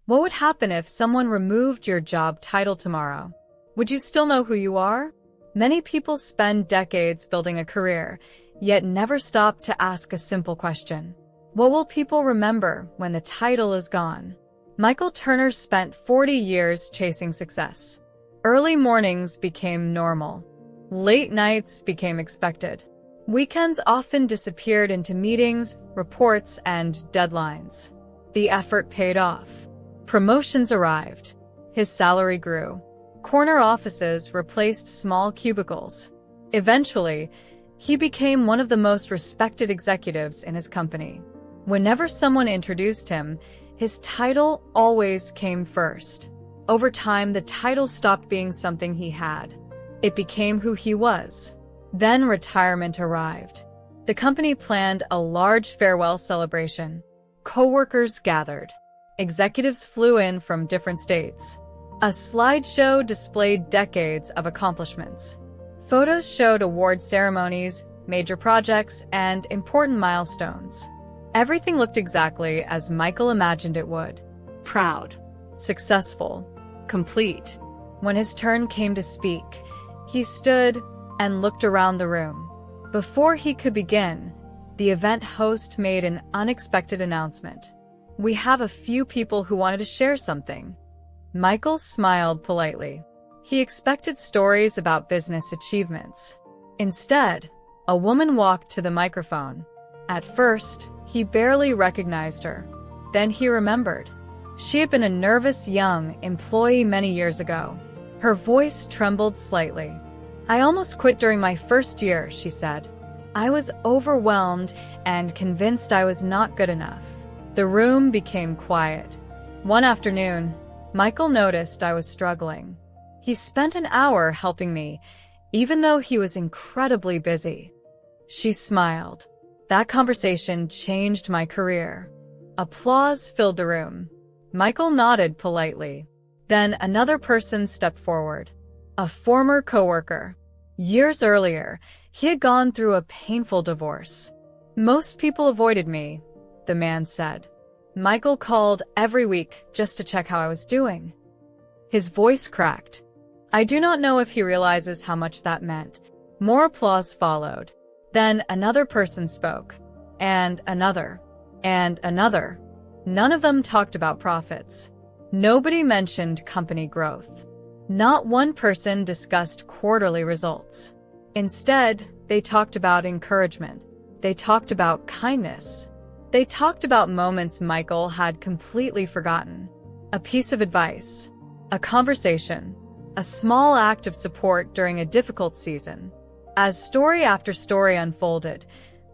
What would happen if someone removed your job title tomorrow? Would you still know who you are? Many people spend decades building a career, yet never stop to ask a simple question. What will people remember when the title is gone? Michael Turner spent 40 years chasing success. Early mornings became normal. Late nights became expected. Weekends often disappeared into meetings, reports, and deadlines. The effort paid off. Promotions arrived. His salary grew. Corner offices replaced small cubicles. Eventually, he became one of the most respected executives in his company. Whenever someone introduced him, his title always came first. Over time, the title stopped being something he had. It became who he was. Then retirement arrived. The company planned a large farewell celebration. Coworkers gathered. Executives flew in from different states. A slideshow displayed decades of accomplishments. Photos showed award ceremonies, major projects, and important milestones. Everything looked exactly as Michael imagined it would. Proud, successful, complete. When his turn came to speak, he stood and looked around the room. Before he could begin, the event host made an unexpected announcement. We have a few people who wanted to share something. Michael smiled politely. He expected stories about business achievements. Instead, a woman walked to the microphone. At first, he barely recognized her. Then he remembered. She had been a nervous young employee many years ago. Her voice trembled slightly. "I almost quit during my first year," she said. "I was overwhelmed and convinced I was not good enough." The room became quiet. One afternoon, Michael noticed I was struggling. He spent an hour helping me, even though he was incredibly busy. She smiled. That conversation changed my career. Applause filled the room. Michael nodded politely. Then another person stepped forward. A former coworker. Years earlier, he had gone through a painful divorce. "Most people avoided me," the man said. "Michael called every week just to check how I was doing." His voice cracked. I do not know if he realizes how much that meant. More applause followed. Then another person spoke. And another. And another. None of them talked about profits. Nobody mentioned company growth. Not one person discussed quarterly results. Instead, they talked about encouragement. They talked about kindness. They talked about moments Michael had completely forgotten. A piece of advice. A conversation. A small act of support during a difficult season. As story after story unfolded,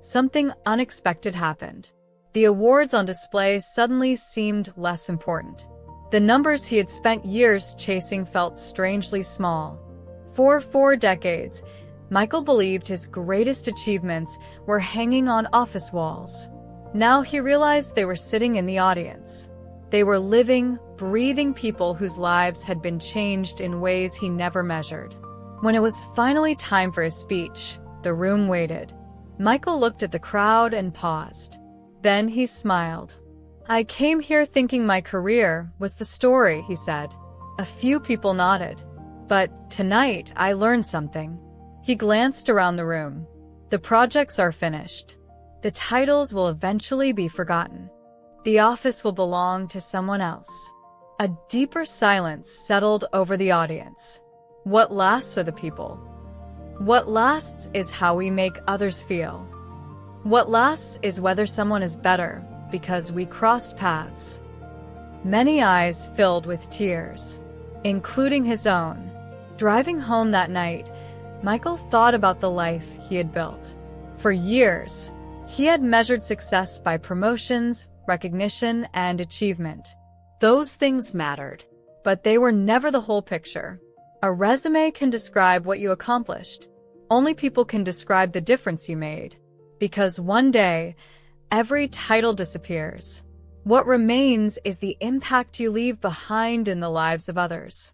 something unexpected happened. The awards on display suddenly seemed less important. The numbers he had spent years chasing felt strangely small. For 4 decades, Michael believed his greatest achievements were hanging on office walls. Now he realized they were sitting in the audience. They were living, breathing people whose lives had been changed in ways he never measured. When it was finally time for his speech, the room waited. Michael looked at the crowd and paused. Then he smiled. "I came here thinking my career was the story," he said. A few people nodded. "But tonight I learned something." He glanced around the room. "The projects are finished. The titles will eventually be forgotten. The office will belong to someone else." A deeper silence settled over the audience. What lasts are the people. What lasts is how we make others feel. What lasts is whether someone is better because we crossed paths. Many eyes filled with tears, including his own. Driving home that night, Michael thought about the life he had built. For years, he had measured success by promotions, recognition, and achievement. Those things mattered, but they were never the whole picture. A resume can describe what you accomplished. Only people can describe the difference you made. Because one day, every title disappears. What remains is the impact you leave behind in the lives of others.